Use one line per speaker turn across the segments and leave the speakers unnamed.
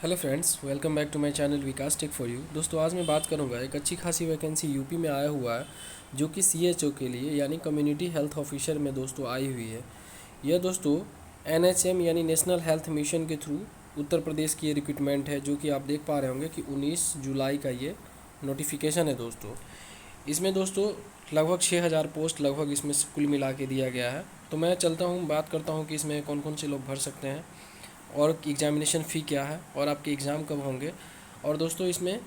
Hello friends, welcome back to my channel Vikas tech for you. दोस्तों, आज मैं बात करूंगा एक अच्छी खासी वैकेंसी यूपी में आया हुआ है जो कि सीएचओ के लिए यानी कम्युनिटी हेल्थ ऑफिसर में दोस्तों आई हुई है। यह दोस्तों एनएचएम यानी नेशनल हेल्थ मिशन के थ्रू उत्तर प्रदेश की ये रिक्रूटमेंट है, जो कि आप देख पा रहे होंगे कि 19 जुलाई का ये नोटिफिकेशन है दोस्तों। इसमें दोस्तों लगभग 6000 पोस्ट लगभग इसमें से कुल मिला के दिया गया है। तो मैं चलता हूँ, बात करता हूँ कि इसमें कौन कौन से लोग भर सकते हैं और एग्ज़ामिनेशन फ़ी क्या है और आपके एग्ज़ाम कब होंगे, और दोस्तों इसमें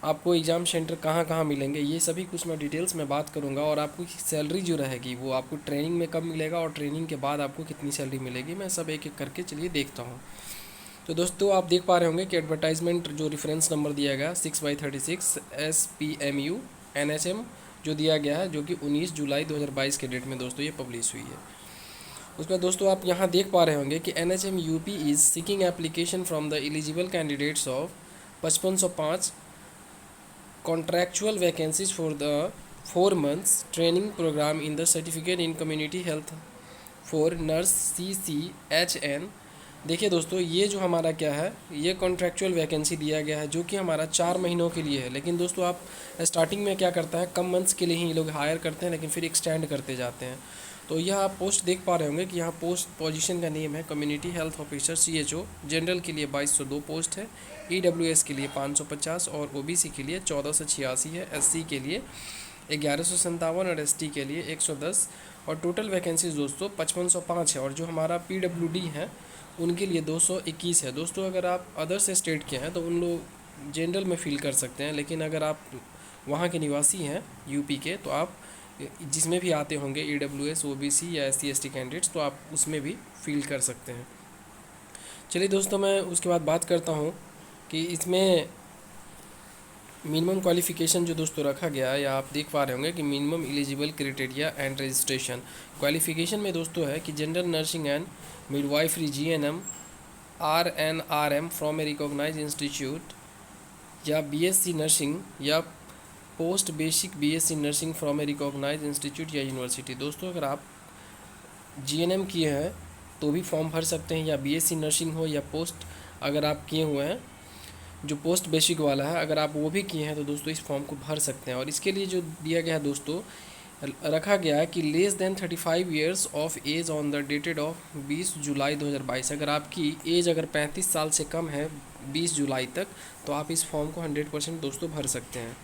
आपको एग्ज़ाम सेंटर कहाँ कहाँ मिलेंगे, ये सभी कुछ मैं डिटेल्स में बात करूँगा। और आपको सैलरी जो रहेगी वो आपको ट्रेनिंग में कब मिलेगा और ट्रेनिंग के बाद आपको कितनी सैलरी मिलेगी, मैं सब एक एक करके चलिए देखता हूँ। तो दोस्तों, आप देख पा रहे होंगे कि एडवर्टाइजमेंट जो रेफरेंस नंबर दिया गया 6/36 SPMU NHM जो दिया गया है, जो कि 19 जुलाई 2022 के डेट में दोस्तों ये पब्लिश हुई है। उसमें दोस्तों आप यहाँ देख पा रहे होंगे कि NHM UP is seeking application from the eligible candidates of 5505 contractual vacancies for the 4 months training programme in the certificate in community health for nurse CCHN। देखिए दोस्तों, ये जो हमारा क्या है, ये कॉन्ट्रैक्चुअल वैकेंसी दिया गया है जो कि हमारा 4 महीनों के लिए है। लेकिन दोस्तों आप स्टार्टिंग में क्या करता है, कम मंथ्स के लिए ही ये लोग हायर करते हैं, लेकिन फिर एक्सटेंड करते जाते हैं। तो यह आप पोस्ट देख पा रहे होंगे कि यहाँ पोस्ट पोजीशन का नेम है community health officer CHO। General के लिए 2202 पोस्ट है, EWS के लिए 550 और OBC के लिए 1486 है, SC के लिए 1157 और ST के लिए 110। और टोटल वैकेंसीज दोस्तों 5505 है। और जो हमारा PWD है उनके लिए 221 है। दोस्तों अगर आप अदर से स्टेट के हैं तो उन लोग जनरल में फिल कर सकते हैं, लेकिन अगर आप वहाँ के निवासी हैं यूपी के तो आप जिसमें भी आते होंगे EWS OBC या SC ST कैंडिडेट्स, तो आप उसमें भी फिल कर सकते हैं। चलिए दोस्तों, मैं उसके बाद बात करता हूँ कि इसमें मिनिमम क्वालिफ़िकेशन जो दोस्तों रखा गया है, या आप देख पा रहे होंगे कि minimum eligible criteria and registration. Qualification में दोस्तों है कि general nursing and midwifery GNM RNRM from a recognise institute, या BSc नर्सिंग या post basic BSc nursing from a recognise institute या यूनिवर्सिटी। दोस्तों अगर आप GNM किए हैं तो भी फॉर्म भर सकते हैं, या BSc नर्सिंग हो या पोस्ट अगर आप किए हुए हैं जो पोस्ट बेसिक वाला है, अगर आप वो भी किए हैं तो दोस्तों इस फॉर्म को भर सकते हैं। और इसके लिए जो दिया गया है दोस्तों, रखा गया है कि less than 35 years of age on the dated of 20 July 2022। अगर आपकी एज अगर 35 साल से कम है 20 जुलाई तक, तो आप इस फॉर्म को 100% दोस्तों भर सकते हैं।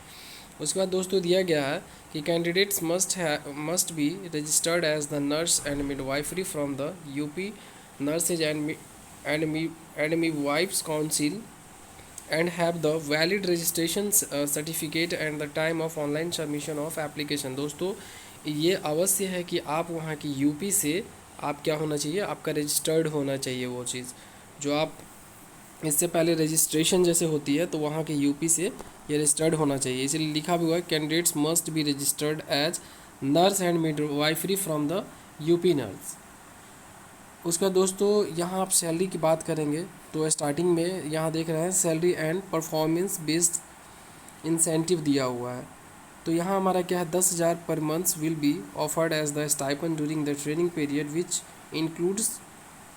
उसके बाद दोस्तों दिया गया है कि candidates must be registered as the nurse and midwifery from the UP nurses and midwifes council and have the valid registration certificate and the time of online submission of application। दोस्तों ये अवश्य है कि आप वहाँ की यूपी से आप क्या होना चाहिए, आपका रजिस्टर्ड होना चाहिए। वो चीज़ जो आप इससे पहले रजिस्ट्रेशन जैसे होती है तो वहाँ के यूपी से ये रजिस्टर्ड होना चाहिए, इसलिए लिखा भी हुआ है candidates must be registered as nurse and midwifery from the UP nurse. उसका दोस्तों यहाँ आप सैलरी की बात करेंगे तो स्टार्टिंग में यहाँ देख रहे हैं salary and performance based incentive दिया हुआ है। तो यहाँ हमारा क्या है, 10,000 per month will be offered as the stipend during the training period which includes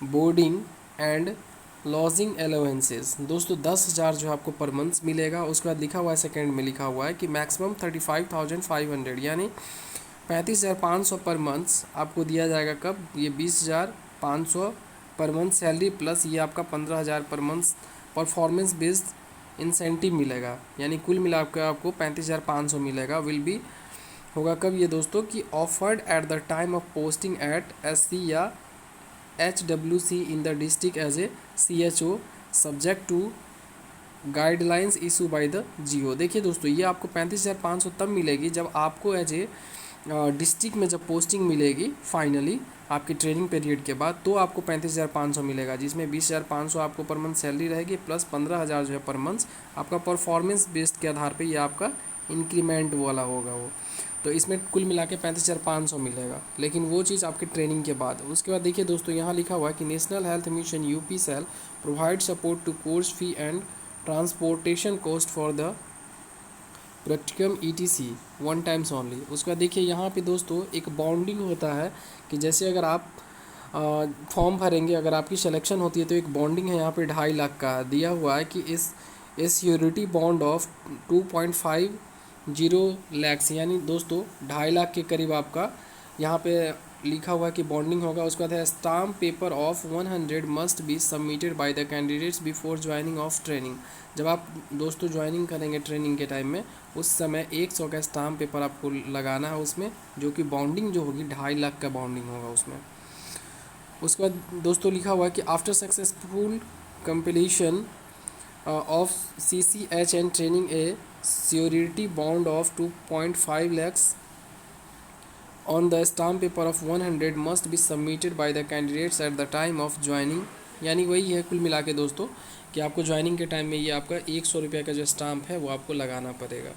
boarding and lodging allowances. दोस्तों 10,000 जो आपको पर मंथ मिलेगा। उसके बाद लिखा हुआ है सेकेंड में लिखा हुआ है कि मैक्सिमम 35,500 यानी 35,500 पर मंथ आपको दिया जाएगा। कब? ये 20,500 पर मंथ सैलरी प्लस ये आपका 15,000 per month performance based incentive मिलेगा, यानी कुल मिला के आपको 35,500 मिलेगा। विल बी होगा कब ये दोस्तों कि offered at the time of posting at SC या HWC in the district as a CHO subject to guidelines issue by the GO। देखिए दोस्तों, ये आपको 35,500 तब मिलेगी जब आपको एज ए डिस्ट्रिक्ट में जब पोस्टिंग मिलेगी फाइनली आपकी ट्रेनिंग पीरियड के बाद, तो आपको 35,500 मिलेगा, जिसमें 20,500 आपको पर मंथ सैलरी रहेगी प्लस 15,000 जो है पर मंथ आपका परफॉर्मेंस बेस्ड के आधार पे ये आपका इंक्रीमेंट वाला होगा वो। तो इसमें कुल मिला के 35,500 मिलेगा, लेकिन वो चीज़ आपकी ट्रेनिंग के बाद। उसके बाद देखिए दोस्तों, यहाँ लिखा हुआ है कि national health mission UP cell provide support to course fee and transportation cost for the practicum ETC 1 times only. उसका देखिए यहाँ पे दोस्तों एक बाउंडिंग होता है कि जैसे अगर आप फॉर्म भरेंगे, अगर आपकी सिलेक्शन होती है तो एक बॉन्डिंग है यहाँ पे 2.5 लाख का दिया हुआ है कि इस श्योरिटी बॉन्ड ऑफ 2.50 लैक्स, यानी दोस्तों 2.5 लाख के करीब आपका यहाँ पे लिखा हुआ है कि बॉन्डिंग होगा। उसके बाद है stamp paper of 100 must be submitted by the candidates before joining of training. जब आप दोस्तों ज्वाइनिंग करेंगे ट्रेनिंग के टाइम में, उस समय 100 का स्टाम्प पेपर आपको लगाना है उसमें, जो कि बॉन्डिंग जो होगी 2.5 लाख का बॉन्डिंग होगा उसमें। उसके बाद दोस्तों लिखा हुआ है कि after successful completion of CCH and training A surety bond of 2.5 lakhs on the stamp paper of 100 must be submitted by the candidates at the time of joining। यानी वही है कुल मिला के दोस्तों कि आपको ज्वाइनिंग के टाइम में ये आपका 100 रुपये का जो स्टाम्प है वो आपको लगाना पड़ेगा।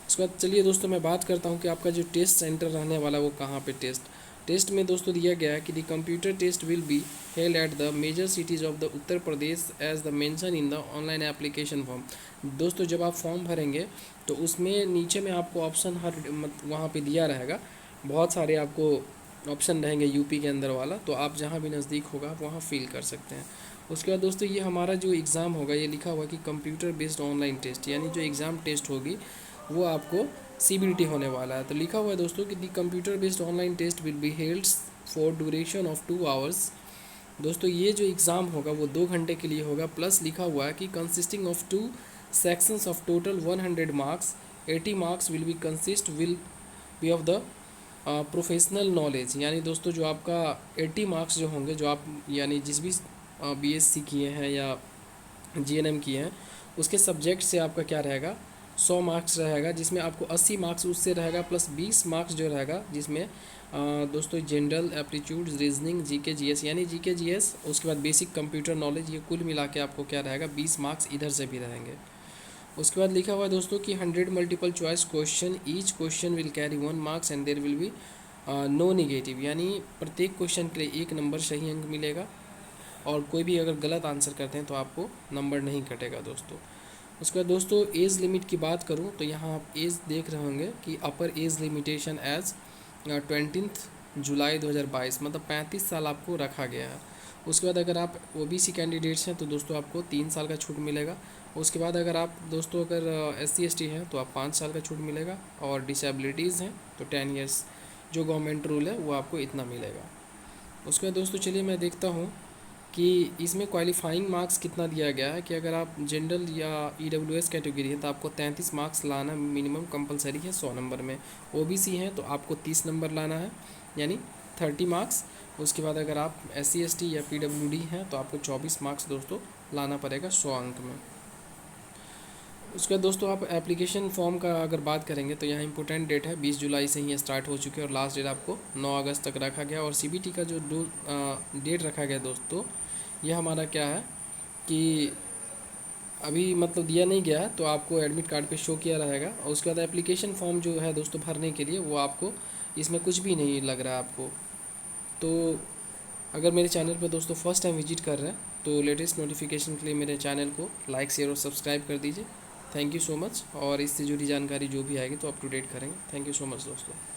उसके बाद चलिए दोस्तों मैं बात करता हूँ कि आपका जो टेस्ट सेंटर रहने वाला वो कहाँ पे टेस्ट में दोस्तों दिया गया है कि the computer test will be held at the major cities of the Uttar Pradesh as the mention in the online application form. दोस्तों जब आप फॉर्म भरेंगे तो उसमें नीचे में आपको ऑप्शन हर वहाँ पे दिया रहेगा, बहुत सारे आपको ऑप्शन रहेंगे यूपी के अंदर वाला, तो आप जहाँ भी नज़दीक होगा आप वहाँ फिल कर सकते हैं। उसके बाद दोस्तों ये हमारा जो एग्ज़ाम होगा ये लिखा हुआ कि कंप्यूटर बेस्ड ऑनलाइन टेस्ट, यानी जो एग्ज़ाम टेस्ट होगी वो आपको CBT होने वाला है। तो लिखा हुआ है दोस्तों कि the computer based online test will be held for duration of 2 hours. दोस्तों ये जो एग्ज़ाम होगा वो 2 घंटे के लिए होगा, प्लस लिखा हुआ है कि consisting of 2 sections of total 100 marks, 80 marks will be of the professional knowledge. यानी दोस्तों जो आपका 80 मार्क्स जो होंगे, जो आप यानी जिस भी BSc किए हैं या GNM किए हैं उसके सब्जेक्ट से आपका क्या रहेगा 100 मार्क्स रहेगा, जिसमें आपको 80 मार्क्स उससे रहेगा, प्लस 20 मार्क्स जो रहेगा जिसमें दोस्तों general aptitude, reasoning, GK GS, यानी GK GS, उसके बाद बेसिक कंप्यूटर नॉलेज, ये कुल मिला के आपको क्या रहेगा 20 मार्क्स इधर से भी रहेंगे। उसके बाद लिखा हुआ है दोस्तों कि 100 multiple choice question, each question will carry 1 marks and there will be no negative, यानी प्रत्येक क्वेश्चन के लिए 1 नंबर सही अंक मिलेगा और कोई भी अगर गलत आंसर करते हैं तो आपको नंबर नहीं कटेगा दोस्तों। उसके बाद दोस्तों एज लिमिट की बात करूं तो यहाँ आप एज देख रहे होंगे कि अपर एज लिमिटेशन एज 20 जुलाई 2022, मतलब 35 साल आपको रखा गया है। उसके बाद अगर आप OBC कैंडिडेट्स हैं तो दोस्तों आपको 3 साल का छूट मिलेगा। उसके बाद अगर आप दोस्तों अगर SC ST हैं तो आप 5 साल का छूट मिलेगा, और डिसेबिलिटीज़ हैं तो 10 ईयर्स जो गवर्नमेंट रूल है वो आपको इतना मिलेगा। उसके बाद दोस्तों चलिए मैं देखता हूँ कि इसमें क्वालिफाइंग मार्क्स कितना दिया गया है कि अगर आप जनरल या EWS कैटेगरी है तो आपको 33 मार्क्स लाना मिनिमम कंपलसरी है 100 नंबर में। OBC हैं तो आपको 30 नंबर लाना है यानी 30 मार्क्स। उसके बाद अगर आप SC ST या PWD हैं तो आपको 24 मार्क्स दोस्तों लाना पड़ेगा 100 अंक में। उसके बाद दोस्तों आप एप्लीकेशन फॉर्म का अगर बात करेंगे तो यहाँ इंपॉर्टेंट डेट है 20 जुलाई से ही स्टार्ट हो चुके हैं और लास्ट डेट आपको 9 अगस्त तक रखा गया। और CBT का जो डेट रखा गया दोस्तों यह हमारा क्या है कि अभी मतलब दिया नहीं गया है, तो आपको एडमिट कार्ड पे शो किया रहेगा। और उसके बाद एप्लीकेशन फॉर्म जो है दोस्तों भरने के लिए वो आपको इसमें कुछ भी नहीं लग रहा है आपको। तो अगर मेरे चैनल पर दोस्तों फर्स्ट टाइम विजिट कर रहे हैं तो लेटेस्ट नोटिफिकेशन के लिए मेरे चैनल को लाइक शेयर और सब्सक्राइब कर दीजिए। थैंक यू सो मच, और इससे जुड़ी जानकारी जो भी आएगी तो अप टू डेट करेंगे। थैंक यू सो मच दोस्तों।